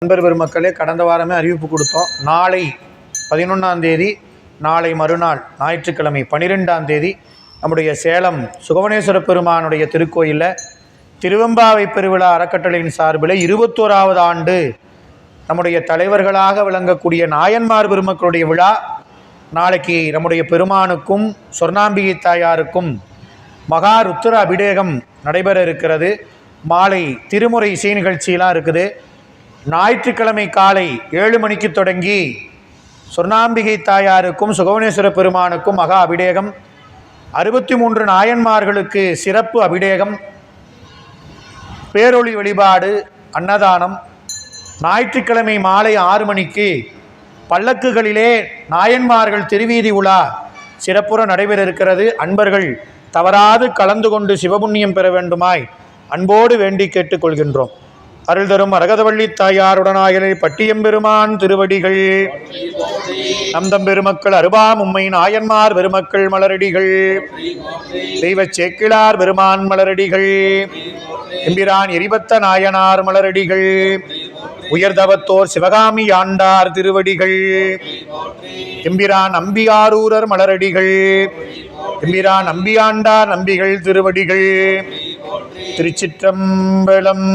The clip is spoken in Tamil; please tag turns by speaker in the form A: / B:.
A: நண்பர் பெருமக்களே, கடந்த வாரமே அறிவிப்பு கொடுத்தோம். நாளை 11ஆம் தேதி, நாளை மறுநாள் ஞாயிற்றுக்கிழமை 12ஆம் தேதி நம்முடைய சேலம் சுகவனேஸ்வர பெருமானுடைய திருக்கோயிலில் திருவெம்பாவை பெருவிழா அறக்கட்டளையின் சார்பில் 21வது ஆண்டு நம்முடைய தலைவர்களாக விளங்கக்கூடிய நாயன்மார் பெருமக்களுடைய விழா நாளைக்கு நம்முடைய பெருமானுக்கும் சொர்ணாம்பிகை தாயாருக்கும் மகா ருத்ர அபிஷேகம் நடைபெற இருக்கிறது. மாலை திருமுறை இசை நிகழ்ச்சியெலாம் இருக்குது. ஞாயிற்றுக்கிழமை காலை 7 மணிக்கு தொடங்கி சொர்ணாம்பிகை தாயாருக்கும் சுகவனேஸ்வர பெருமானுக்கும் மகா அபிஷேகம், 63 நாயன்மார்களுக்கு சிறப்பு அபிஷேகம், பேரொளி வழிபாடு, அன்னதானம். ஞாயிற்றுக்கிழமை மாலை 6 மணிக்கு பல்லக்குகளிலே நாயன்மார்கள் திருவீதி உலா சிறப்புற நடைபெற இருக்கிறது. அன்பர்கள் தவறாது கலந்து கொண்டு சிவபுண்ணியம் பெற வேண்டுமாய் அன்போடு வேண்டி கேட்டுக்கொள்கின்றோம். அருள் தரும் அரகதவள்ளி தாயாருடனாயலை பட்டியம்பெருமான் திருவடிகள், நம் தம்பெருமக்கள் அருபாம் உம்மை நாயன்மார் பெருமக்கள் மலரடிகள், தெய்வ சேக்கிழார் பெருமான் மலரடிகள், எம்பிரான் எரிபத்த நாயனார் மலரடிகள், உயர்தவத்தோர் சிவகாமி ஆண்டார் திருவடிகள், எம்பிரான் நம்பியாரூரர் மலரடிகள், எம்பிரான் நம்பியாண்டார் நம்பிகள் திருவடிகள். திருச்சிற்றம்பலம்.